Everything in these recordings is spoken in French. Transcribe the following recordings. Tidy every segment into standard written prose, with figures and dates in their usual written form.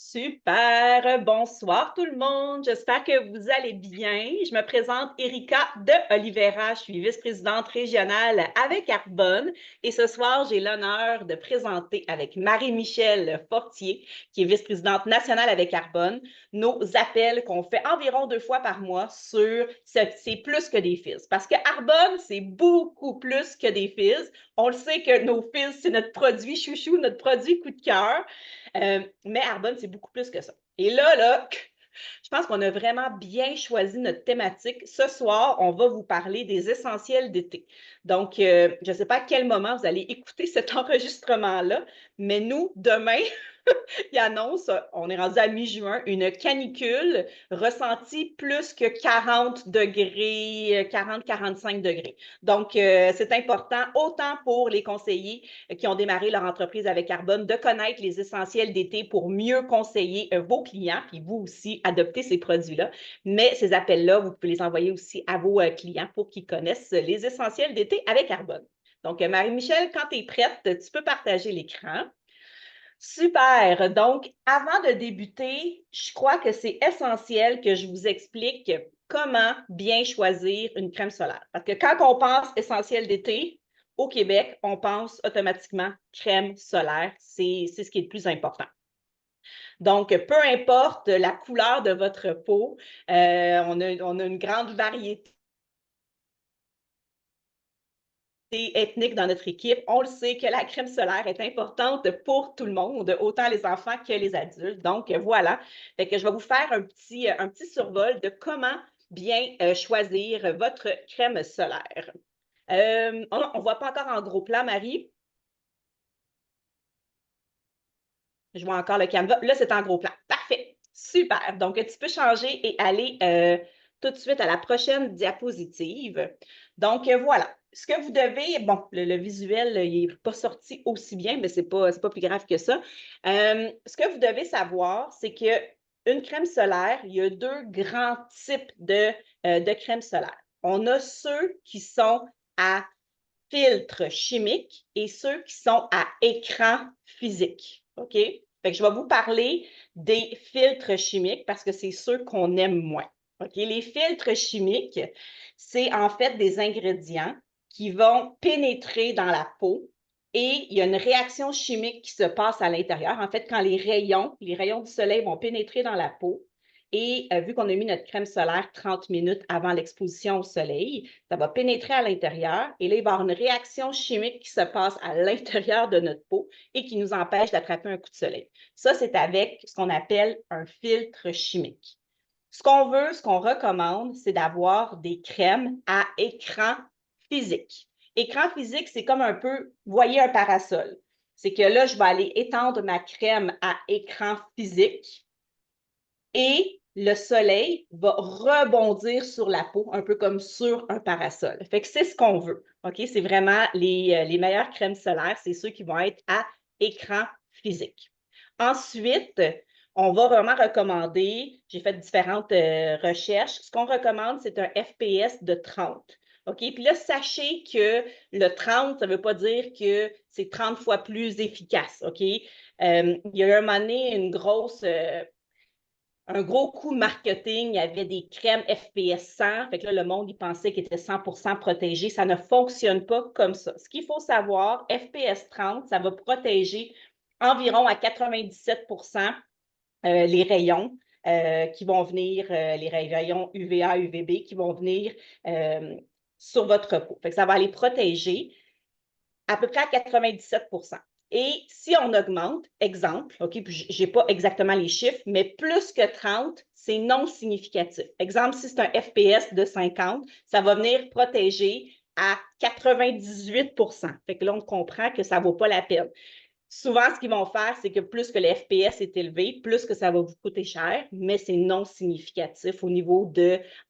Super, bonsoir tout le monde. J'espère que vous allez bien. Je me présente Erika de Oliveira. Je suis vice-présidente régionale avec Arbonne et ce soir, j'ai l'honneur de présenter avec Marie-Michel Fortier, qui est vice-présidente nationale avec Arbonne, nos appels qu'on fait environ 2 fois par mois sur c'est plus que des fils. Parce que Arbonne, c'est beaucoup plus que des fils. On le sait que nos fils, c'est notre produit chouchou, notre produit coup de cœur. Mais Arbonne, c'est beaucoup plus que ça. Et là, je pense qu'on a vraiment bien choisi notre thématique. Ce soir, on va vous parler des essentiels d'été. Donc, je ne sais pas à quel moment vous allez écouter cet enregistrement-là, mais nous, demain, il annonce, on est rendu à mi-juin, une canicule ressentie plus que 40 degrés, 40-45 degrés. Donc, c'est important, autant pour les conseillers qui ont démarré leur entreprise avec Arbonne, de connaître les essentiels d'été pour mieux conseiller vos clients, puis vous aussi, adopter ces produits-là. Mais ces appels-là, vous pouvez les envoyer aussi à vos clients pour qu'ils connaissent les essentiels d'été avec Arbonne. Donc, Marie-Michel, quand tu es prête, tu peux partager l'écran. Super. Donc, avant de débuter, je crois que c'est essentiel que je vous explique comment bien choisir une crème solaire. Parce que quand on pense essentiel d'été, au Québec, on pense automatiquement crème solaire. C'est ce qui est le plus important. Donc, peu importe la couleur de votre peau, on a une grande variété ethnique dans notre équipe. On le sait que la crème solaire est importante pour tout le monde, autant les enfants que les adultes. Donc, voilà. Fait que je vais vous faire un petit survol de comment bien choisir votre crème solaire. On ne voit pas encore en gros plan, Marie. Je vois encore le canevas. Là, c'est en gros plan. Parfait. Super. Donc, tu peux changer et aller tout de suite à la prochaine diapositive. Donc, voilà. Ce que vous devez, bon, le visuel, il n'est pas sorti aussi bien, mais ce n'est pas plus grave que ça. Ce que vous devez savoir, c'est qu'une crème solaire, il y a deux grands types de crème solaire. On a ceux qui sont à filtre chimique et ceux qui sont à écran physique. OK? Fait que je vais vous parler des filtres chimiques parce que c'est ceux qu'on aime moins. OK? Les filtres chimiques, c'est en fait des ingrédients qui vont pénétrer dans la peau et il y a une réaction chimique qui se passe à l'intérieur. En fait, quand les rayons du soleil vont pénétrer dans la peau, et vu qu'on a mis notre crème solaire 30 minutes avant l'exposition au soleil, ça va pénétrer à l'intérieur et là, il va y avoir une réaction chimique qui se passe à l'intérieur de notre peau et qui nous empêche d'attraper un coup de soleil. Ça, c'est avec ce qu'on appelle un filtre chimique. Ce qu'on veut, ce qu'on recommande, c'est d'avoir des crèmes à écran physique. Écran physique, c'est comme un peu, vous voyez un parasol. C'est que là, je vais aller étendre ma crème à écran physique et le soleil va rebondir sur la peau, un peu comme sur un parasol. Fait que c'est ce qu'on veut. OK? C'est vraiment les meilleures crèmes solaires, c'est ceux qui vont être à écran physique. Ensuite, on va vraiment recommander, j'ai fait différentes recherches, ce qu'on recommande, c'est un FPS de 30. OK? Puis là, sachez que le 30, ça ne veut pas dire que c'est 30 fois plus efficace. OK? Il y a eu un moment donné un gros coup marketing, il y avait des crèmes FPS 100, fait que là, le monde, il pensait qu'il était 100% protégé. Ça ne fonctionne pas comme ça. Ce qu'il faut savoir, FPS 30, ça va protéger environ à 97% les rayons qui vont venir, les rayons UVA, UVB qui vont venir sur votre peau. Fait que ça va aller protéger à peu près à 97%. Et si on augmente, exemple, OK, puis je n'ai pas exactement les chiffres, mais plus que 30, c'est non significatif. Exemple, si c'est un FPS de 50, ça va venir protéger à 98%. Fait que là, on comprend que ça ne vaut pas la peine. Souvent, ce qu'ils vont faire, c'est que plus que le FPS est élevé, plus que ça va vous coûter cher, mais c'est non significatif au niveau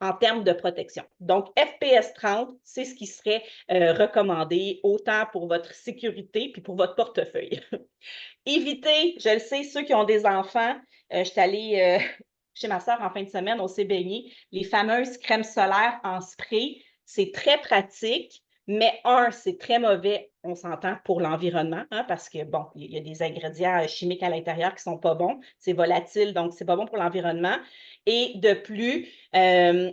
en termes de protection. Donc, FPS 30, c'est ce qui serait recommandé autant pour votre sécurité puis pour votre portefeuille. Évitez, je le sais, ceux qui ont des enfants, je suis allée chez ma soeur en fin de semaine, on s'est baigné, les fameuses crèmes solaires en spray, c'est très pratique, Mais c'est très mauvais, on s'entend, pour l'environnement, hein, parce que, bon, il y a des ingrédients chimiques à l'intérieur qui ne sont pas bons. C'est volatile, donc c'est pas bon pour l'environnement. Et de plus,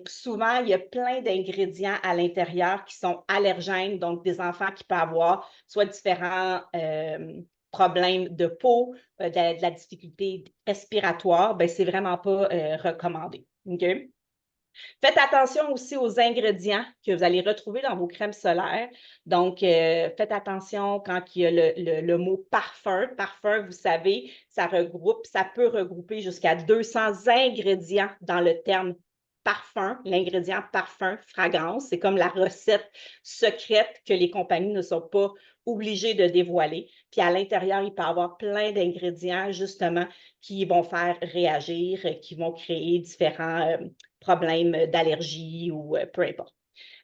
souvent, il y a plein d'ingrédients à l'intérieur qui sont allergènes, donc des enfants qui peuvent avoir soit différents problèmes de peau, de la difficulté respiratoire, ben, c'est vraiment pas recommandé. OK? Faites attention aussi aux ingrédients que vous allez retrouver dans vos crèmes solaires. Donc, faites attention quand il y a le mot parfum. Parfum, vous savez, ça peut regrouper jusqu'à 200 ingrédients dans le terme parfum. L'ingrédient parfum, fragrance, c'est comme la recette secrète que les compagnies ne sont pas obligées de dévoiler. Puis à l'intérieur, il peut y avoir plein d'ingrédients, justement, qui vont faire réagir, qui vont créer différents problèmes d'allergie ou peu importe.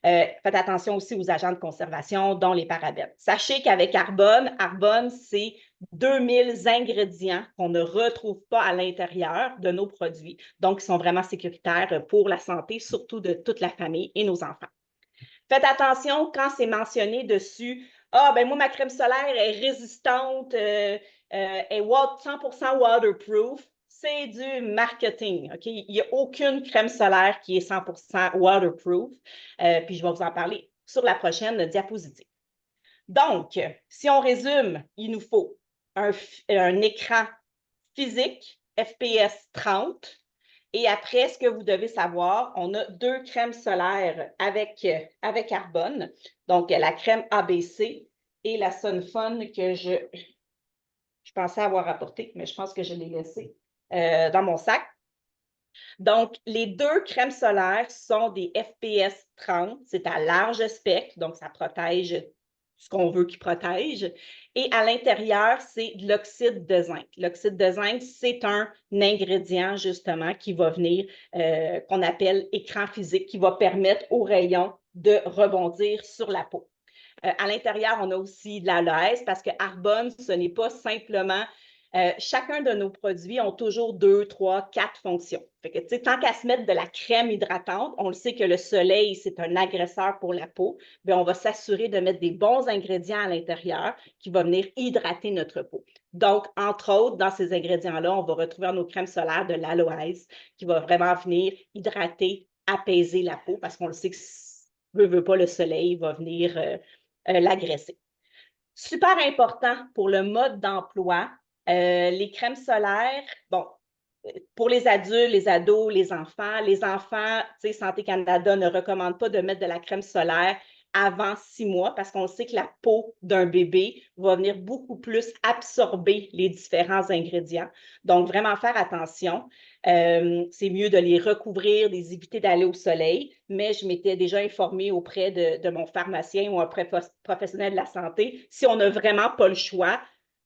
Faites attention aussi aux agents de conservation, dont les parabènes. Sachez qu'avec Arbonne, c'est 2000 ingrédients qu'on ne retrouve pas à l'intérieur de nos produits. Donc, ils sont vraiment sécuritaires pour la santé, surtout de toute la famille et nos enfants. Faites attention quand c'est mentionné dessus. Ah, ben moi, ma crème solaire est résistante, est 100% waterproof. C'est du marketing. OK? Il n'y a aucune crème solaire qui est 100% waterproof. Puis je vais vous en parler sur la prochaine diapositive. Donc, si on résume, il nous faut un écran physique, FPS 30. Et après, ce que vous devez savoir, on a 2 crèmes solaires avec Arbonne. Donc, la crème ABC et la Sunfun que je pensais avoir apportée, mais je pense que je l'ai laissée dans mon sac. Donc, les 2 crèmes solaires sont des FPS 30. C'est à large spectre, donc ça protège ce qu'on veut qu'il protège. Et à l'intérieur, c'est de l'oxyde de zinc. L'oxyde de zinc, c'est un ingrédient, justement, qui va venir, qu'on appelle écran physique, qui va permettre aux rayons de rebondir sur la peau. À l'intérieur, on a aussi de l'aloès parce que Arbonne, ce n'est pas simplement chacun de nos produits ont toujours 2, 3, 4 fonctions. Fait que, tant qu'à se mettre de la crème hydratante, on le sait que le soleil, c'est un agresseur pour la peau, bien, on va s'assurer de mettre des bons ingrédients à l'intérieur qui vont venir hydrater notre peau. Donc, entre autres, dans ces ingrédients-là, on va retrouver dans nos crèmes solaires de l'aloès qui va vraiment venir hydrater, apaiser la peau parce qu'on le sait que veut pas, le soleil va venir l'agresser. Super important pour le mode d'emploi, les crèmes solaires, bon, pour les adultes, les ados, les enfants, Santé Canada ne recommande pas de mettre de la crème solaire avant 6 mois parce qu'on sait que la peau d'un bébé va venir beaucoup plus absorber les différents ingrédients. Donc, vraiment faire attention. C'est mieux de les recouvrir, éviter d'aller au soleil, mais je m'étais déjà informée auprès de mon pharmacien ou un professionnel de la santé. Si on n'a vraiment pas le choix,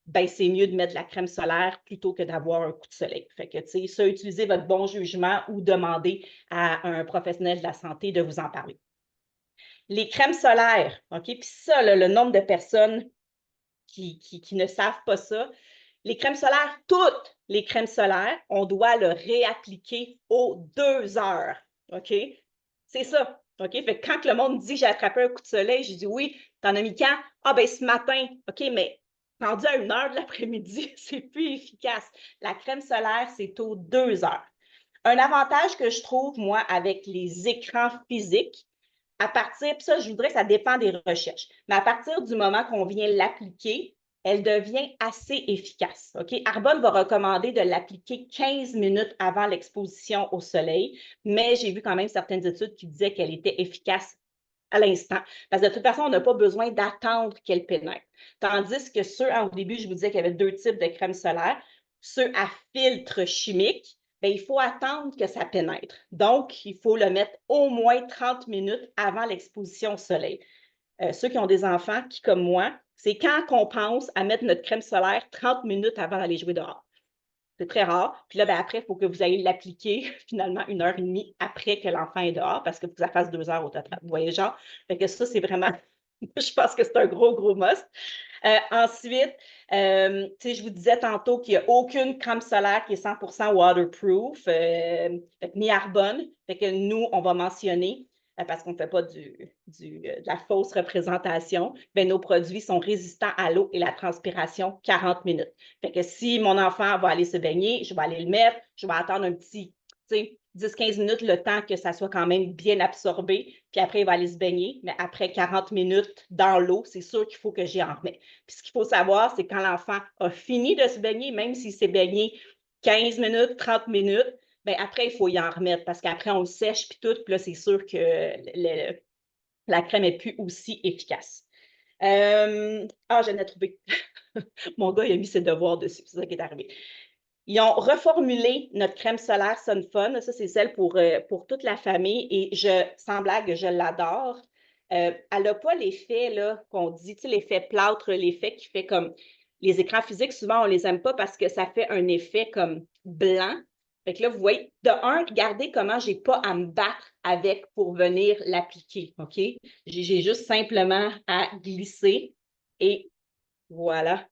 ben, c'est mieux de mettre de la crème solaire plutôt que d'avoir un coup de soleil. Fait que, tu sais, ça, utilisez votre bon jugement ou demandez à un professionnel de la santé de vous en parler. Les crèmes solaires, OK? Puis ça, là, le nombre de personnes qui ne savent pas ça, les crèmes solaires, toutes les crèmes solaires, on doit le réappliquer aux 2 heures. OK? C'est ça. OK? Fait que quand le monde dit j'ai attrapé un coup de soleil, je dis oui, t'en as mis quand? Ah, ben ce matin. OK, mais rendu à 1 heure de l'après-midi, c'est plus efficace. La crème solaire, c'est aux 2 heures. Un avantage que je trouve, moi, avec les écrans physiques, à partir, puis ça, je voudrais que ça dépend des recherches, mais à partir du moment qu'on vient l'appliquer, elle devient assez efficace. OK? Arbonne va recommander de l'appliquer 15 minutes avant l'exposition au soleil, mais j'ai vu quand même certaines études qui disaient qu'elle était efficace à l'instant. Parce que de toute façon, on n'a pas besoin d'attendre qu'elle pénètre. Tandis que au début, je vous disais qu'il y avait 2 types de crème solaire. Ceux à filtre chimique, bien, il faut attendre que ça pénètre. Donc, il faut le mettre au moins 30 minutes avant l'exposition au soleil. Ceux qui ont des enfants, qui comme moi, c'est quand qu'on pense à mettre notre crème solaire 30 minutes avant d'aller jouer dehors. C'est très rare. Puis là, ben, après, il faut que vous ayez l'appliquer finalement 1 heure et demie après que l'enfant est dehors parce qu'il faut que ça fasse 2 heures au total. Vous voyez, genre? Fait que ça, c'est vraiment, je pense que c'est un gros, gros must. Ensuite, je vous disais tantôt qu'il n'y a aucune crème solaire qui est 100% waterproof, ni Arbonne. Fait que nous, on va mentionner parce qu'on ne fait pas de la fausse représentation, ben, nos produits sont résistants à l'eau et la transpiration 40 minutes. Fait que si mon enfant va aller se baigner, je vais aller le mettre, je vais attendre un petit, tu sais, 10-15 minutes, le temps que ça soit quand même bien absorbé, puis après, il va aller se baigner. Mais après 40 minutes dans l'eau, c'est sûr qu'il faut que j'y en remette. Puis ce qu'il faut savoir, c'est quand l'enfant a fini de se baigner, même s'il s'est baigné 15 minutes, 30 minutes, ben après, il faut y en remettre parce qu'après, on le sèche puis tout, puis là, c'est sûr que la crème est plus aussi efficace. J'en ai trouvé. Mon gars, il a mis ses devoirs dessus. C'est ça qui est arrivé. Ils ont reformulé notre crème solaire Sun Fun. Ça, c'est celle pour toute la famille. Et sans blague, je l'adore. Elle n'a pas l'effet qu'on dit, tu sais, l'effet plâtre, l'effet qui fait comme les écrans physiques, souvent, on ne les aime pas parce que ça fait un effet comme blanc. Fait que là, vous voyez, de un, regardez comment je n'ai pas à me battre avec pour venir l'appliquer, OK? J'ai juste simplement à glisser et voilà.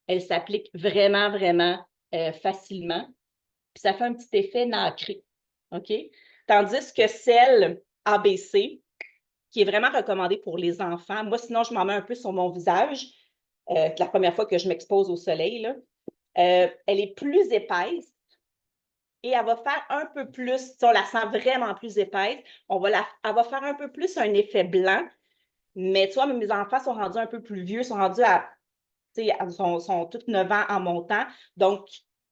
Elle s'applique vraiment, vraiment facilement. Puis ça fait un petit effet nacré, OK? Tandis que celle ABC, qui est vraiment recommandée pour les enfants, moi, sinon, je m'en mets un peu sur mon visage, la première fois que je m'expose au soleil, là. Elle est plus épaisse et elle va faire un peu plus, si on la sent vraiment plus épaisse, elle va faire un peu plus un effet blanc. Mais tu vois, mes enfants sont rendus un peu plus vieux, sont rendus sont toutes 9 ans en montant. Donc,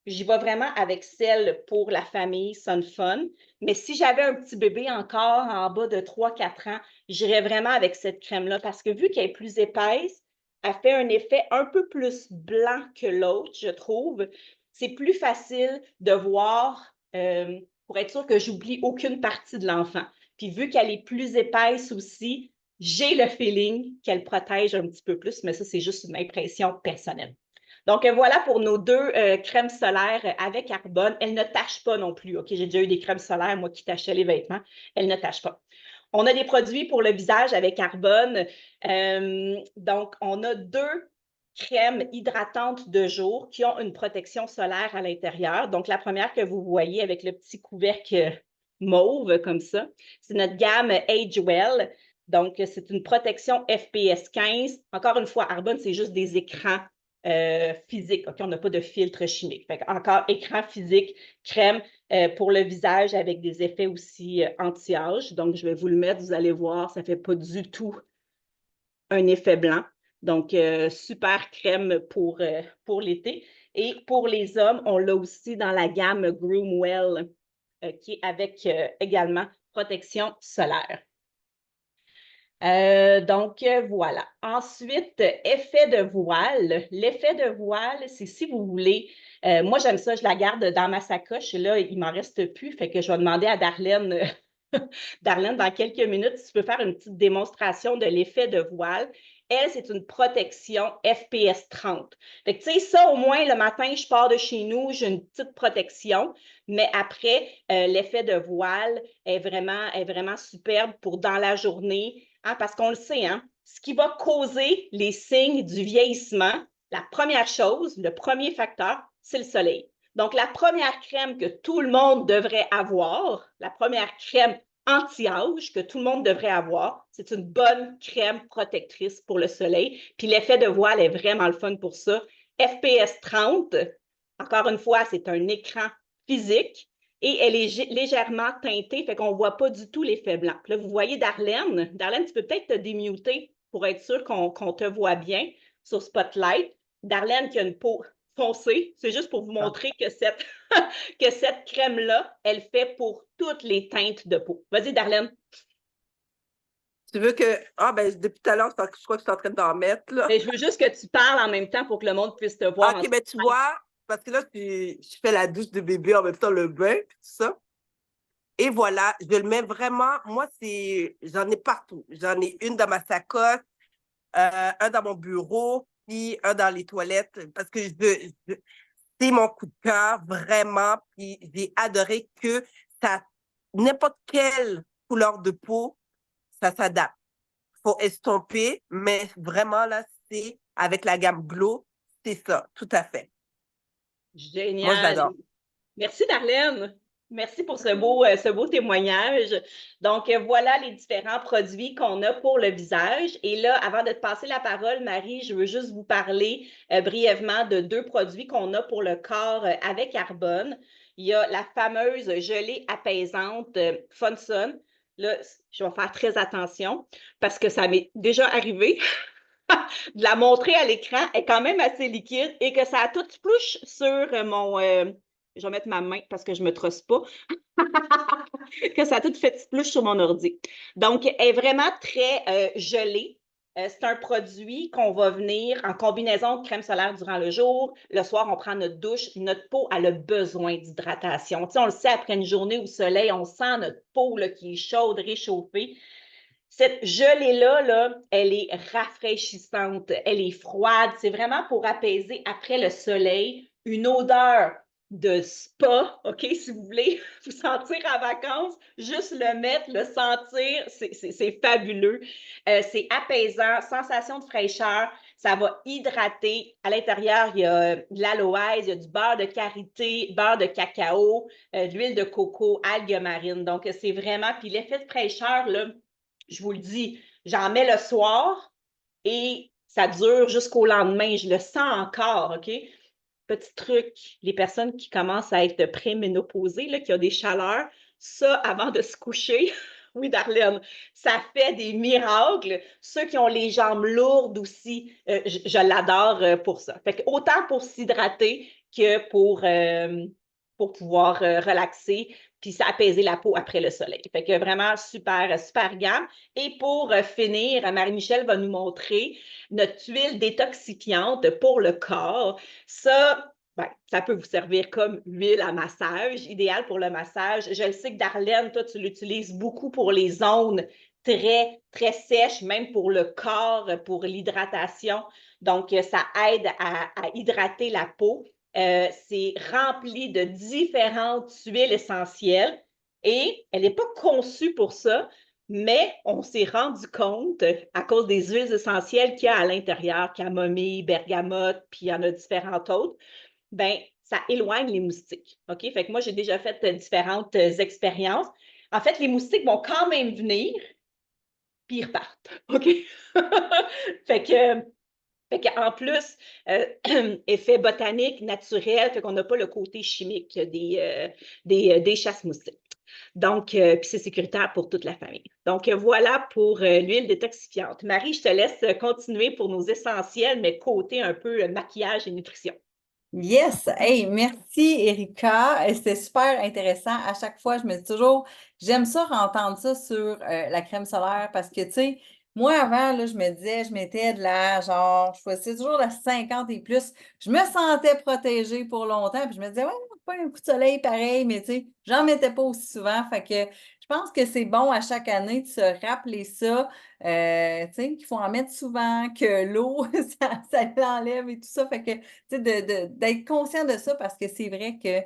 j'y vais vraiment avec celle pour la famille Sun Fun. Mais si j'avais un petit bébé encore en bas de 3-4 ans, j'irais vraiment avec cette crème-là parce que vu qu'elle est plus épaisse, elle fait un effet un peu plus blanc que l'autre, je trouve. C'est plus facile de voir pour être sûr que j'oublie aucune partie de l'enfant. Puis vu qu'elle est plus épaisse aussi, j'ai le feeling qu'elle protège un petit peu plus, mais ça, c'est juste une impression personnelle. Donc, voilà pour nos deux crèmes solaires avec carbone. Elles ne tachent pas non plus. OK, j'ai déjà eu des crèmes solaires, moi, qui tachaient les vêtements. Elles ne tachent pas. On a des produits pour le visage avec carbone. Donc, on a deux crèmes hydratantes de jour qui ont une protection solaire à l'intérieur. Donc, la première que vous voyez avec le petit couvercle mauve comme ça, c'est notre gamme Age Well. Donc, c'est une protection FPS 15. Encore une fois, Arbonne, c'est juste des écrans physiques. OK, on n'a pas de filtre chimique. Fait encore écran physique, crème pour le visage avec des effets aussi anti-âge. Donc, je vais vous le mettre, vous allez voir, ça ne fait pas du tout un effet blanc. Donc, super crème pour l'été. Et pour les hommes, on l'a aussi dans la gamme Groomwell, qui est avec également protection solaire. Donc, voilà. Ensuite, effet de voile. L'effet de voile, c'est si vous voulez, moi j'aime ça, je la garde dans ma sacoche. Là, il m'en reste plus, fait que je vais demander à Darlene, Darlene, dans quelques minutes, si tu peux faire une petite démonstration de l'effet de voile. Elle, c'est une protection FPS 30. Fait que, tu sais, ça, au moins, le matin, je pars de chez nous, j'ai une petite protection, mais après, l'effet de voile est vraiment superbe pour dans la journée, hein, parce qu'on le sait, hein, ce qui va causer les signes du vieillissement, la première chose, le premier facteur, c'est le soleil. Donc, la première crème que tout le monde devrait avoir, la première crème anti-âge que tout le monde devrait avoir, c'est une bonne crème protectrice pour le soleil. Puis l'effet de voile est vraiment le fun pour ça. FPS 30, encore une fois, c'est un écran physique et elle est légèrement teintée, fait qu'on ne voit pas du tout l'effet blanc. Puis là, vous voyez Darlene. Darlene, tu peux peut-être te démuter pour être sûr qu'on te voit bien sur Spotlight. Darlene qui a une peau foncée, c'est juste pour vous montrer que cette crème-là, elle fait pour toutes les teintes de peau. Vas-y, Darlene. Tu veux que... Ah, ben, depuis tout à l'heure, je crois que je suis en train d'en mettre, là. Mais je veux juste que tu parles en même temps pour que le monde puisse te voir. OK, ben, tu vois, parce que là, je fais la douche de bébé en même temps, le bain, tout ça. Et voilà, je le mets vraiment... Moi, j'en ai partout. J'en ai une dans ma sacoche, un dans mon bureau, puis un dans les toilettes, parce que c'est mon coup de cœur, vraiment. Puis j'ai adoré que ça, n'importe quelle couleur de peau, ça s'adapte. Faut estomper, mais vraiment, là, c'est avec la gamme Glow, c'est ça, tout à fait. Moi, je Génial. l'adore. Merci, Darlene. Merci pour ce beau témoignage. Donc, voilà les différents produits qu'on a pour le visage. Et là, avant de te passer la parole, Marie, je veux juste vous parler brièvement de 2 produits qu'on a pour le corps avec Arbonne. Il y a la fameuse gelée apaisante Funsun. Là, je vais faire très attention parce que ça m'est déjà arrivé de la montrer à l'écran. Elle est quand même assez liquide et que ça a tout plouche sur mon... je vais mettre ma main parce que je ne me trosse pas. Que ça a tout fait splouche sur mon ordi. Donc, elle est vraiment très gelée. C'est un produit qu'on va venir en combinaison de crème solaire durant le jour. Le soir, on prend notre douche. Notre peau a le besoin d'hydratation. Tu sais, on le sait, après une journée au soleil, on sent notre peau là, qui est chaude, réchauffée. Cette gelée-là, là, elle est rafraîchissante, elle est froide. C'est vraiment pour apaiser après le soleil une odeur de spa, OK? Si vous voulez vous sentir en vacances, juste le mettre, le sentir, c'est fabuleux. C'est apaisant, sensation de fraîcheur. Ça va hydrater. À l'intérieur, il y a de l'aloès, il y a du beurre de karité, beurre de cacao, de l'huile de coco, algues marines. Donc, c'est vraiment... Puis l'effet de fraîcheur, là, je vous le dis, j'en mets le soir et ça dure jusqu'au lendemain. Je le sens encore, OK? Petit truc, les personnes qui commencent à être préménopausées, là, qui ont des chaleurs, ça, avant de se coucher, oui, Darlene, ça fait des miracles. Ceux qui ont les jambes lourdes aussi, je l'adore pour ça. Fait que autant pour s'hydrater que pour pouvoir relaxer puis s'apaiser la peau après le soleil. Fait que vraiment super, super gamme. Et pour finir, Marie-Michel va nous montrer notre huile détoxifiante pour le corps. Ça, ben, ça peut vous servir comme huile à massage, idéal pour le massage. Je le sais que Darlene, toi, tu l'utilises beaucoup pour les zones très, très sèches, même pour le corps, pour l'hydratation. Donc, ça aide à hydrater la peau. C'est rempli de différentes huiles essentielles et elle n'est pas conçue pour ça, mais on s'est rendu compte, à cause des huiles essentielles qu'il y a à l'intérieur, camomille, bergamote, puis il y en a différentes autres, ben ça éloigne les moustiques. OK? Fait que moi, j'ai déjà fait différentes expériences. En fait, les moustiques vont quand même venir, puis ils repartent. OK? fait que fait qu'en plus, effet botanique, naturel, fait qu'on n'a pas le côté chimique des chasse-moustiques. Donc, puis c'est sécuritaire pour toute la famille. Donc, voilà pour l'huile détoxifiante. Marie, je te laisse continuer pour nos essentiels, mais côté un peu maquillage et nutrition. Yes! Hey, merci Erika. C'était super intéressant. À chaque fois, je me dis toujours, j'aime ça entendre ça sur la crème solaire parce que, tu sais, moi avant, là, je me disais, je mettais de la, genre, je choisissais toujours la 50 et plus. Je me sentais protégée pour longtemps, puis je me disais, ouais, pas un coup de soleil pareil, mais tu sais, j'en mettais pas aussi souvent. Fait que je pense que c'est bon à chaque année de se rappeler ça. Tu sais, qu'il faut en mettre souvent, que l'eau, ça l'enlève et tout ça. Fait que d'être conscient de ça parce que c'est vrai que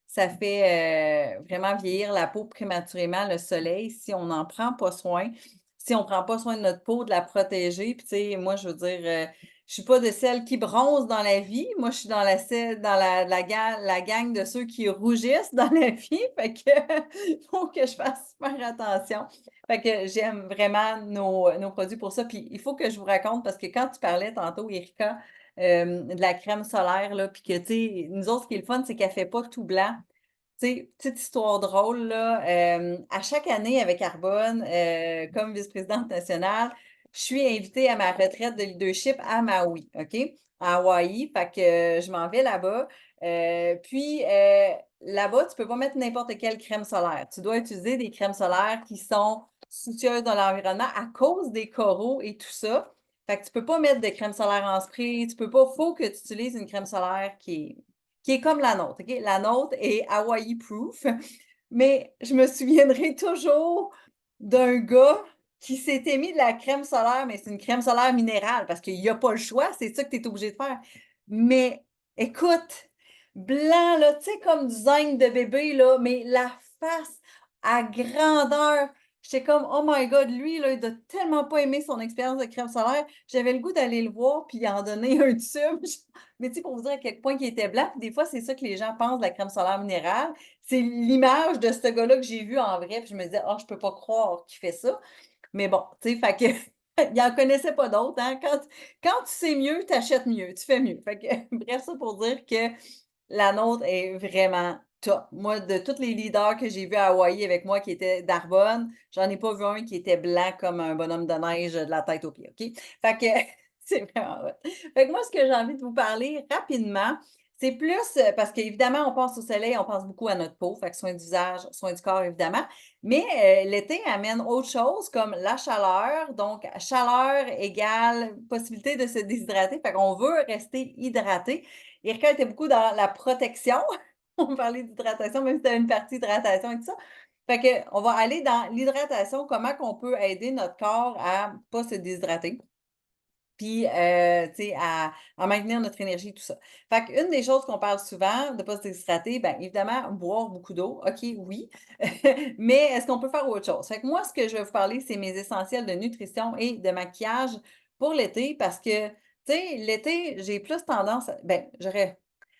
ça fait vraiment vieillir la peau prématurément, le soleil, si on n'en prend pas soin, si on ne prend pas soin de notre peau, de la protéger. Puis, tu sais, moi, je veux dire, je suis pas de celle qui bronze dans la vie. Moi, je suis dans la gang de ceux qui rougissent dans la vie. Fait que, il faut que je fasse super attention. Fait que j'aime vraiment nos produits pour ça. Puis, il faut que je vous raconte parce que quand tu parlais tantôt, Erika, de la crème solaire, là, puis que, tu sais, nous autres, ce qui est le fun, c'est qu'elle ne fait pas tout blanc. Tu sais, petite histoire drôle, là, à chaque année avec Arbonne, comme vice-présidente nationale, je suis invitée à ma retraite de leadership à Maui, OK? À Hawaï, fait que je m'en vais là-bas. Puis, là-bas, tu ne peux pas mettre n'importe quelle crème solaire. Tu dois utiliser des crèmes solaires qui sont soucieuses dans l'environnement à cause des coraux et tout ça. Fait que tu ne peux pas mettre de crème solaire en spray, tu peux pas, faut que tu utilises une crème solaire qui est comme la nôtre, OK? La nôtre est Hawaii Proof, mais je me souviendrai toujours d'un gars qui s'était mis de la crème solaire, mais c'est une crème solaire minérale parce qu'il n'y a pas le choix, c'est ça que tu es obligé de faire. Mais écoute, blanc, là, tu sais, comme du zinc de bébé, là, mais la face à grandeur. J'étais comme, oh my God, lui, là, il doit tellement pas aimer son expérience de crème solaire. J'avais le goût d'aller le voir puis en donner un tube. Mais tu sais, pour vous dire à quel point il était blanc, puis des fois, c'est ça que les gens pensent de la crème solaire minérale. C'est l'image de ce gars-là que j'ai vu en vrai, puis je me disais, oh, je peux pas croire qu'il fait ça. Mais bon, tu sais, fait que il en connaissait pas d'autres, hein. Quand tu sais mieux, tu achètes mieux, tu fais mieux. Fait que bref, ça pour dire que la nôtre est vraiment top. Moi, de tous les leaders que j'ai vus à Hawaï avec moi qui étaient d'Arbonne, j'en ai pas vu un qui était blanc comme un bonhomme de neige de la tête aux pieds, OK? Fait que c'est vraiment hot. Fait que moi, ce que j'ai envie de vous parler rapidement, c'est plus parce qu'évidemment, on pense au soleil, on pense beaucoup à notre peau, fait que soin du visage, soin du corps, évidemment. Mais l'été amène autre chose comme la chaleur. Donc, chaleur égale possibilité de se déshydrater. Fait qu'on veut rester hydraté. Erika était beaucoup dans la protection. On parlait d'hydratation, même si tu as une partie hydratation et tout ça. Fait que, on va aller dans l'hydratation, comment qu'on peut aider notre corps à ne pas se déshydrater. Puis, tu sais, à maintenir notre énergie, tout ça. Fait qu'une des choses qu'on parle souvent, de ne pas se déshydrater, bien évidemment, boire beaucoup d'eau. OK, oui. Mais est-ce qu'on peut faire autre chose? Fait que moi, ce que je vais vous parler, c'est mes essentiels de nutrition et de maquillage pour l'été parce que, tu sais, l'été, j'ai plus tendance ben,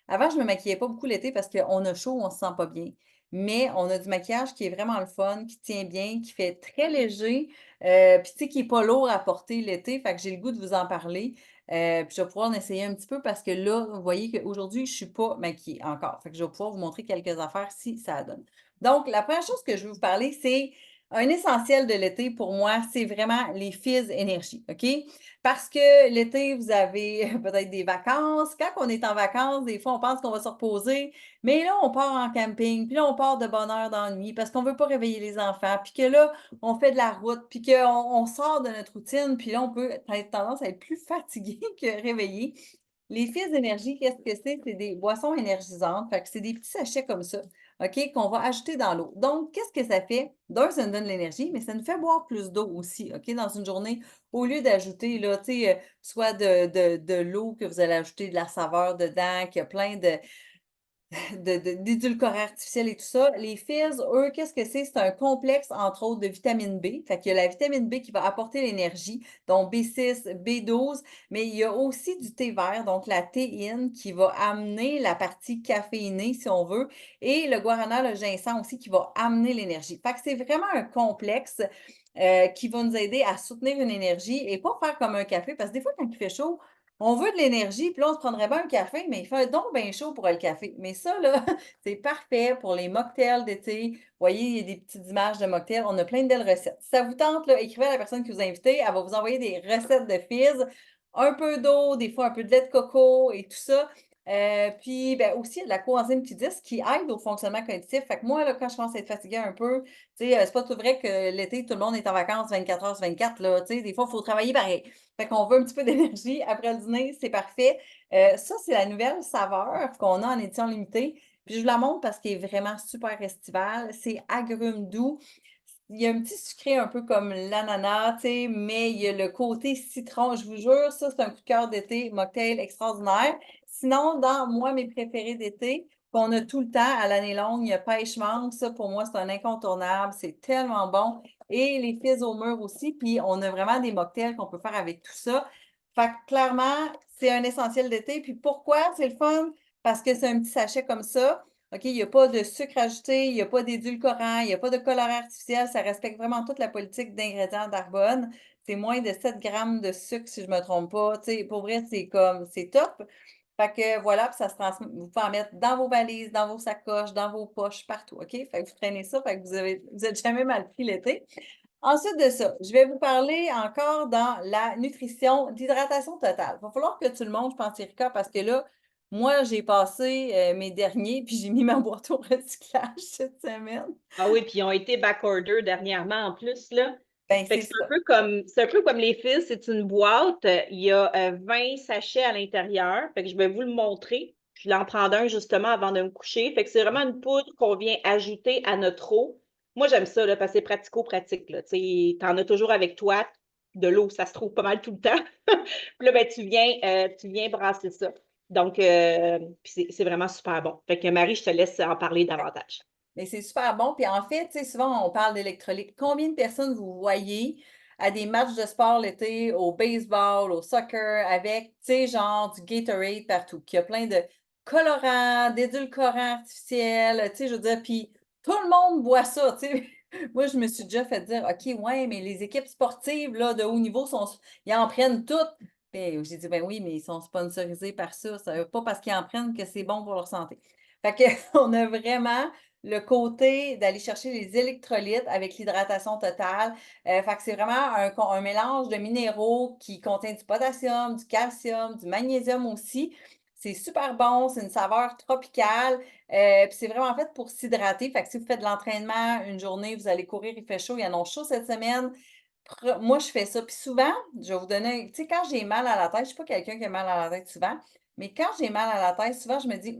avant, je me maquillais pas beaucoup l'été parce qu'on a chaud, on se sent pas bien. Mais on a du maquillage qui est vraiment le fun, qui tient bien, qui fait très léger, puis tu sais, qui est pas lourd à porter l'été. Fait que j'ai le goût de vous en parler. Puis je vais pouvoir en essayer un petit peu parce que là, vous voyez qu'aujourd'hui, je suis pas maquillée encore. Fait que je vais pouvoir vous montrer quelques affaires si ça donne. Donc, la première chose que je vais vous parler, c'est un essentiel de l'été pour moi, c'est vraiment les Fizz Énergie, OK? Parce que l'été, vous avez peut-être des vacances. Quand on est en vacances, des fois, on pense qu'on va se reposer, mais là, on part en camping, puis là, on part de bonne heure dans la nuit parce qu'on ne veut pas réveiller les enfants, puis que là, on fait de la route, puis qu'on sort de notre routine, puis là, on peut être tendance à être plus fatigué que réveillé. Les Fizz Énergie, qu'est-ce que c'est? C'est des boissons énergisantes. Fait que c'est des petits sachets comme ça, OK, qu'on va ajouter dans l'eau. Donc, qu'est-ce que ça fait? D'un, ça nous donne de l'énergie, mais ça nous fait boire plus d'eau aussi, OK, dans une journée. Au lieu d'ajouter, là, tu sais, soit de l'eau que vous allez ajouter de la saveur dedans, qu'il y a plein d'édulcorants artificiels et tout ça. Les Fizz, eux, qu'est-ce que c'est? C'est un complexe, entre autres, de vitamine B. Fait qu'il y a la vitamine B qui va apporter l'énergie, donc B6, B12, mais il y a aussi du thé vert, donc la théine, qui va amener la partie caféinée, si on veut, et le guarana, le ginseng aussi, qui va amener l'énergie. Fait que c'est vraiment un complexe qui va nous aider à soutenir une énergie et pas faire comme un café, parce que des fois, quand il fait chaud, on veut de l'énergie, puis là, on se prendrait bien un café, mais il fait donc bien chaud pour le café. Mais ça, là, c'est parfait pour les mocktails d'été. Vous voyez, il y a des petites images de mocktails. On a plein de belles recettes. Si ça vous tente, là, écrivez à la personne qui vous a invité. Elle va vous envoyer des recettes de fizz, un peu d'eau, des fois un peu de lait de coco et tout ça. Puis ben, aussi, il y a de la coenzyme Q10 qui aide au fonctionnement cognitif. Fait que moi, là, quand je pense être fatiguée un peu, tu sais, c'est pas tout vrai que l'été, tout le monde est en vacances 24 heures sur 24, là. Tu sais, des fois, il faut travailler pareil. Fait qu'on veut un petit peu d'énergie après le dîner, c'est parfait. Ça, c'est la nouvelle saveur qu'on a en édition limitée. Puis je vous la montre parce qu'elle est vraiment super estivale. C'est agrumes doux. Il y a un petit sucré un peu comme l'ananas, tu sais, mais il y a le côté citron. Je vous jure, ça, c'est un coup de cœur d'été, mocktail extraordinaire. Sinon, dans moi, mes préférés d'été, qu'on a tout le temps à l'année longue, il y a pêche mangue. Ça, pour moi, c'est un incontournable. C'est tellement bon. Et les fizz au mur aussi. Puis, on a vraiment des mocktails qu'on peut faire avec tout ça. Fait que clairement, c'est un essentiel d'été. Puis, pourquoi c'est le fun? Parce que c'est un petit sachet comme ça. OK, il n'y a pas de sucre ajouté, il n'y a pas d'édulcorant, il n'y a pas de colorant artificiel. Ça respecte vraiment toute la politique d'ingrédients d'Arbonne. C'est moins de 7 grammes de sucre, si je ne me trompe pas. Tu sais, pour vrai, c'est top. Fait que voilà, puis ça se transmet. Vous pouvez en mettre dans vos valises, dans vos sacoches, dans vos poches, partout. OK? Fait que vous traînez ça, fait que vous êtes jamais mal pris l'été. Ensuite de ça, je vais vous parler encore dans la nutrition d'hydratation totale. Il va falloir que tu le montres, je pense, Erika, parce que là, moi, j'ai passé mes derniers, puis j'ai mis ma boîte au recyclage cette semaine. Ah oui, puis ils ont été backorder dernièrement en plus, là. Ben, Fait c'est que ça. c'est un peu comme les fils, c'est une boîte. Il y a 20 sachets à l'intérieur. Fait que je vais vous le montrer. Je vais en prendre un justement avant de me coucher. Fait que c'est vraiment une poudre qu'on vient ajouter à notre eau. Moi, j'aime ça, là, parce que c'est pratico-pratique, là. Tu en as toujours avec toi. De l'eau, ça se trouve pas mal tout le temps. Puis là, ben, tu viens brasser ça. Donc, puis c'est vraiment super bon. Fait que Marie, je te laisse en parler davantage. Mais c'est super bon. Puis en fait, tu sais, souvent, on parle d'électrolytes. Combien de personnes vous voyez à des matchs de sport l'été, au baseball, au soccer, avec, tu sais, genre du Gatorade partout, qui a plein de colorants, d'édulcorants artificiels, tu sais, je veux dire, puis tout le monde boit ça, tu sais. Moi, je me suis déjà fait dire, OK, ouais, mais les équipes sportives, là, de haut niveau, ils en prennent toutes. Puis j'ai dit, ben oui, mais ils sont sponsorisés par ça. Ça veut pas parce qu'ils en prennent que c'est bon pour leur santé. Fait que, on a vraiment le côté d'aller chercher les électrolytes avec l'hydratation totale. Fait que c'est vraiment un mélange de minéraux qui contient du potassium, du calcium, du magnésium aussi. C'est super bon, c'est une saveur tropicale. Puis c'est vraiment fait pour s'hydrater. Fait que si vous faites de l'entraînement une journée, vous allez courir, il fait chaud, il y en a chaud cette semaine. Moi, je fais ça. Puis souvent, je vais vous donner, tu sais, quand j'ai mal à la tête, je ne suis pas quelqu'un qui a mal à la tête souvent, mais quand j'ai mal à la tête, souvent, je me dis,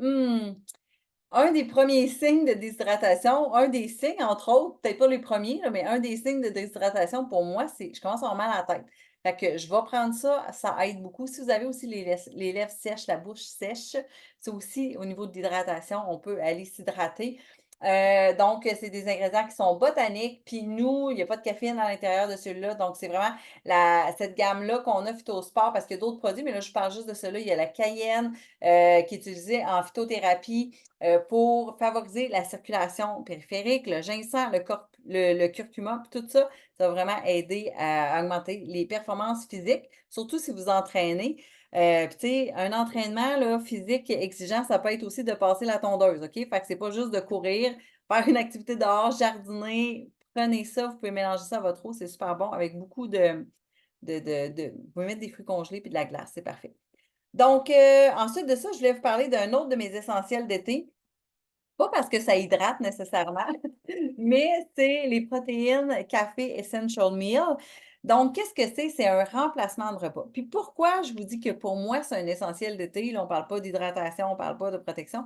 un des premiers signes de déshydratation, un des signes, entre autres, peut-être pas les premiers, là, mais un des signes de déshydratation pour moi, c'est que je commence à avoir mal à la tête. Fait que je vais prendre ça, ça aide beaucoup. Si vous avez aussi les lèvres sèches, la bouche sèche, c'est aussi au niveau de l'hydratation, on peut aller s'hydrater. Donc, c'est des ingrédients qui sont botaniques. Puis nous, il n'y a pas de caféine à l'intérieur de celui-là. Donc, c'est vraiment cette gamme-là qu'on a Phytosport parce qu'il y a d'autres produits, mais là, je parle juste de ceux-là. Il y a la cayenne qui est utilisée en phytothérapie pour favoriser la circulation périphérique, le ginseng, le curcuma, puis tout ça, ça va vraiment aider à augmenter les performances physiques, surtout si vous entraînez. Puis, tu sais, un entraînement là, physique exigeant, ça peut être aussi de passer la tondeuse, OK? Fait que c'est pas juste de courir, faire une activité dehors, jardiner. Prenez ça, vous pouvez mélanger ça à votre eau, c'est super bon avec beaucoup vous pouvez mettre des fruits congelés puis de la glace, c'est parfait. Donc, ensuite de ça, je voulais vous parler d'un autre de mes essentiels d'été. Pas parce que ça hydrate nécessairement, mais c'est les protéines café Essential Meal. Donc, qu'est-ce que c'est? C'est un remplacement de repas. Puis pourquoi je vous dis que pour moi, c'est un essentiel d'été? Là, on ne parle pas d'hydratation, on ne parle pas de protection.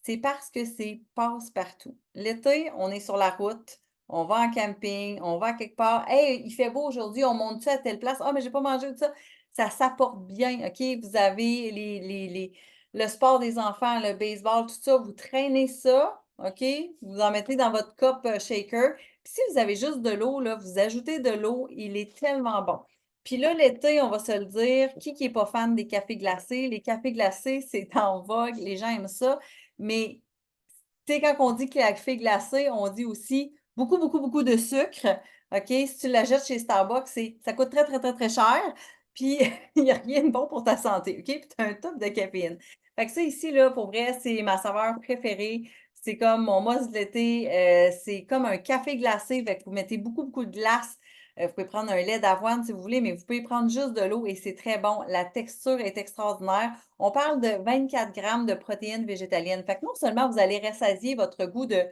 C'est parce que c'est passe-partout. L'été, on est sur la route, on va en camping, on va quelque part. Hey, il fait beau aujourd'hui, on monte-tu à telle place? Ah, mais j'ai pas mangé tout ça. Ça s'apporte bien, OK? Vous avez le sport des enfants, le baseball, tout ça, vous traînez ça, OK? Vous en mettez dans votre cup shaker. Puis si vous avez juste de l'eau, là, vous ajoutez de l'eau, il est tellement bon. Puis là, l'été, on va se le dire, qui n'est pas fan des cafés glacés? Les cafés glacés, c'est en vogue, les gens aiment ça. Mais tu sais, quand on dit café glacé, on dit aussi beaucoup, beaucoup, beaucoup de sucre. OK? Si tu l'achètes chez Starbucks, ça coûte très, très, très, très cher. Puis, il n'y a rien de bon pour ta santé. OK? Puis, tu as un top de caféine. Fait que ça, ici, là, pour vrai, c'est ma saveur préférée. C'est comme mon must de l'été. C'est comme un café glacé. Fait que vous mettez beaucoup, beaucoup de glace. Vous pouvez prendre un lait d'avoine si vous voulez, mais vous pouvez prendre juste de l'eau et c'est très bon. La texture est extraordinaire. On parle de 24 grammes de protéines végétaliennes. Fait que non seulement vous allez rassasier votre goût de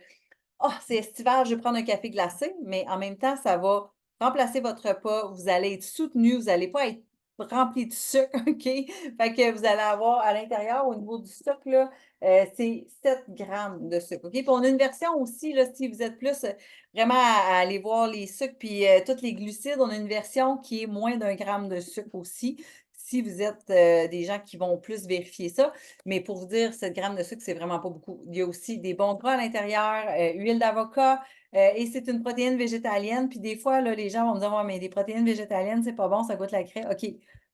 oh, c'est estival, je vais prendre un café glacé, mais en même temps, ça va remplacer votre repas. Vous allez être soutenu, vous n'allez pas être rempli de sucre, OK? Fait que vous allez avoir à l'intérieur, au niveau du sucre, là, c'est 7 grammes de sucre, OK? Puis on a une version aussi, là, si vous êtes plus vraiment à aller voir les sucres puis tous les glucides, on a une version qui est moins d'1 gramme de sucre aussi, si vous êtes des gens qui vont plus vérifier ça. Mais pour vous dire, 7 grammes de sucre, c'est vraiment pas beaucoup. Il y a aussi des bons gras à l'intérieur, huile d'avocat, et c'est une protéine végétalienne. Puis des fois, là, les gens vont me dire, ouais, mais des protéines végétaliennes, c'est pas bon, ça goûte la craie. OK,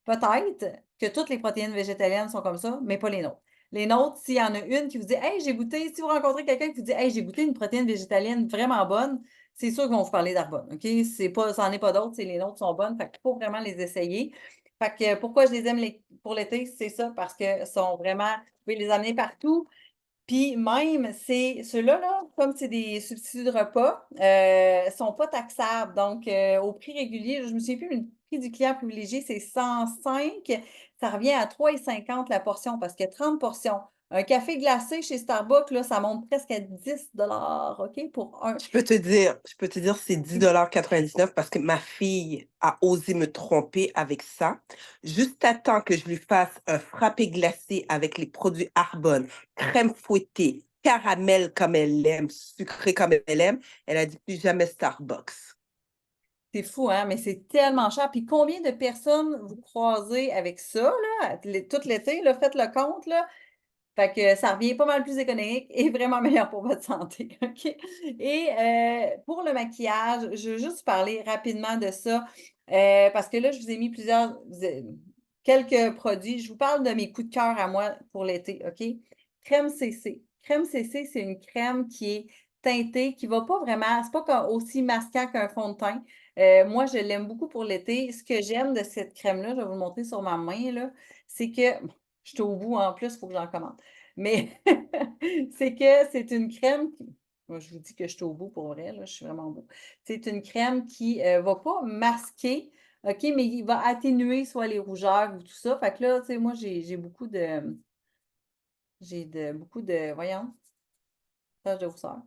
peut-être que toutes les protéines végétaliennes sont comme ça, mais pas les nôtres. Les nôtres, s'il y en a une qui vous dit, hey, j'ai goûté, si vous rencontrez quelqu'un qui vous dit, hey, j'ai goûté une protéine végétalienne vraiment bonne, c'est sûr qu'ils vont vous parler d'arbonne. OK? C'est pas, ça n'en est pas d'autres, c'est les nôtres sont bonnes. Fait qu'il faut vraiment les essayer. Fait que pourquoi je les aime pour l'été, c'est ça, parce que sont vraiment, vous pouvez les amener partout. Puis même, c'est ceux-là, là, comme c'est des substituts de repas, sont pas taxables. Donc, au prix régulier, je me souviens plus, mais le prix du client privilégié, c'est 105. Ça revient à 3,50 la portion parce qu'il y a 30 portions. Un café glacé chez Starbucks, là, ça monte presque à 10 OK, pour un. Je peux te dire, c'est 10,99 $ parce que ma fille a osé me tromper avec ça. Juste à temps que je lui fasse un frappé glacé avec les produits Arbonne, crème fouettée, caramel comme elle l'aime, sucré comme elle aime, elle a dit plus jamais Starbucks. C'est fou, hein? Mais c'est tellement cher. Puis combien de personnes vous croisez avec ça, là, tout l'été, là, faites le compte, là? Fait que ça revient pas mal plus économique et vraiment meilleur pour votre santé, OK? Et pour le maquillage, je veux juste parler rapidement de ça, parce que là, je vous ai mis quelques produits. Je vous parle de mes coups de cœur à moi pour l'été, OK? Crème CC. Crème CC, c'est une crème qui est teintée, qui va pas vraiment, c'est pas aussi masquant qu'un fond de teint. Moi, je l'aime beaucoup pour l'été. Ce que j'aime de cette crème-là, je vais vous le montrer sur ma main, là, c'est que, bon, je suis au bout en plus, il faut que j'en commande. Mais c'est que c'est une crème qui, moi, je vous dis que je suis au bout pour vrai, là, je suis vraiment au bout. C'est une crème qui ne va pas masquer, OK, mais il va atténuer soit les rougeurs ou tout ça. Fait que là, tu sais, moi, j'ai beaucoup de, voyons, taches de rousseur.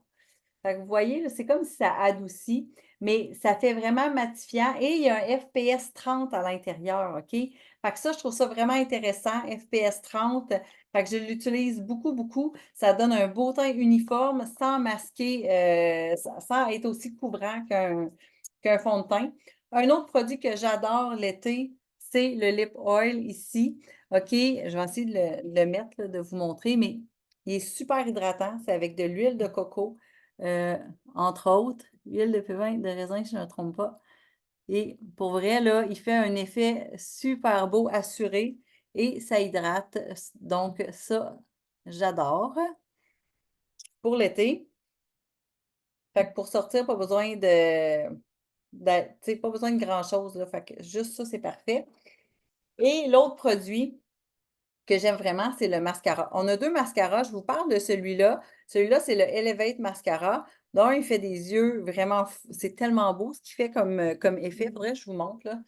Fait que vous voyez, là, c'est comme si ça adoucit, mais ça fait vraiment matifiant et il y a un FPS 30 à l'intérieur, OK? Fait que ça, je trouve ça vraiment intéressant, FPS 30. Fait que je l'utilise beaucoup, beaucoup. Ça donne un beau teint uniforme sans masquer, sans être aussi couvrant qu'un fond de teint. Un autre produit que j'adore l'été, c'est le lip oil ici. OK, je vais essayer de le mettre, là, de vous montrer, mais il est super hydratant. C'est avec de l'huile de coco. Euh, entre autres, huile de pépin de raisin, si je ne me trompe pas. Et pour vrai, là, il fait un effet super beau, assuré, et ça hydrate. Donc, ça, j'adore. Pour l'été, fait que pour sortir, pas besoin tu sais, pas besoin de grand-chose, là. Fait que juste ça, c'est parfait. Et l'autre produit que j'aime vraiment, c'est le mascara. On a deux mascaras. Je vous parle de celui-là. Celui-là, c'est le Elevate Mascara. D'un, il fait des yeux vraiment, c'est tellement beau ce qu'il fait comme effet. Faudrait que je vous montre, là.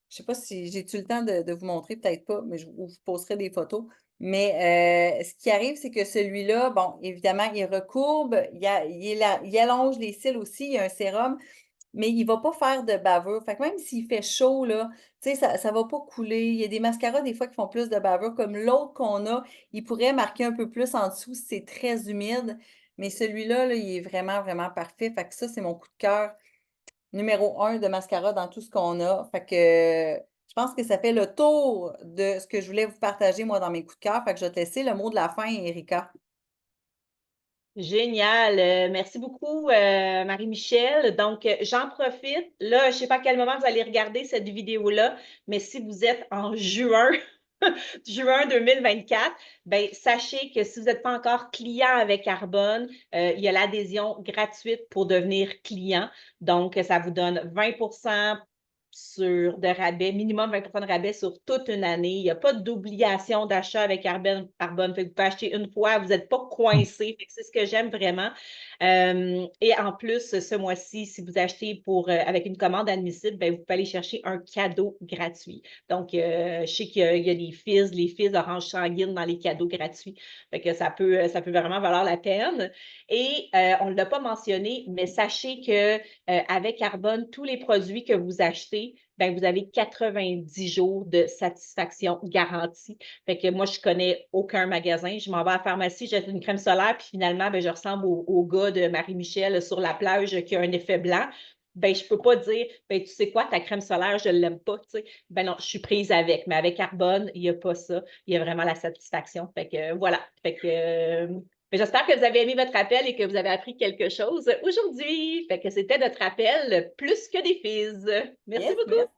Je sais pas si j'ai-tu le temps de vous montrer, peut-être pas, mais je vous posterai des photos. Mais ce qui arrive, c'est que celui-là, bon, évidemment, il recourbe, il allonge les cils aussi, il y a un sérum, mais il ne va pas faire de bavure. Fait que même s'il fait chaud, là, tu sais, ça ne va pas couler. Il y a des mascaras, des fois, qui font plus de bavure, comme l'autre qu'on a, il pourrait marquer un peu plus en dessous si c'est très humide. Mais celui-là, là, il est vraiment, vraiment parfait. Fait que ça, c'est mon coup de cœur numéro 1 de mascara dans tout ce qu'on a. Fait que je pense que ça fait le tour de ce que je voulais vous partager, moi, dans mes coups de cœur. Fait que je vais te laisser le mot de la fin, Erika. Génial. Merci beaucoup, Marie-Michel. Donc, j'en profite. Là, je ne sais pas à quel moment vous allez regarder cette vidéo-là, mais si vous êtes en juin, juin 2024, ben, sachez que si vous n'êtes pas encore client avec Arbonne, il y a l'adhésion gratuite pour devenir client. Donc, ça vous donne 20% de rabais, minimum 20% de rabais sur toute une année. Il n'y a pas d'obligation d'achat avec Arbonne. Fait que vous pouvez acheter une fois, vous n'êtes pas coincé. C'est ce que j'aime vraiment. Et en plus, ce mois-ci, si vous achetez avec une commande admissible, ben, vous pouvez aller chercher un cadeau gratuit. Donc, je sais qu'il y a les fils orange sanguine dans les cadeaux gratuits. Fait que ça peut vraiment valoir la peine. Et on ne l'a pas mentionné, mais sachez que avec Arbonne, tous les produits que vous achetez, ben, vous avez 90 jours de satisfaction garantie. Fait que moi, je connais aucun magasin. Je m'en vais à la pharmacie, j'ai une crème solaire, puis finalement, ben, je ressemble au gars de Marie-Michel sur la plage qui a un effet blanc. Ben, je ne peux pas dire, ben, tu sais quoi, ta crème solaire, je ne l'aime pas. Tu sais. Ben non, je suis prise avec. Mais avec Arbonne, il n'y a pas ça. Il y a vraiment la satisfaction. Fait que voilà. Fait que mais j'espère que vous avez aimé votre appel et que vous avez appris quelque chose aujourd'hui. Fait que c'était notre appel plus que des fils. Merci Yes, beaucoup. merci.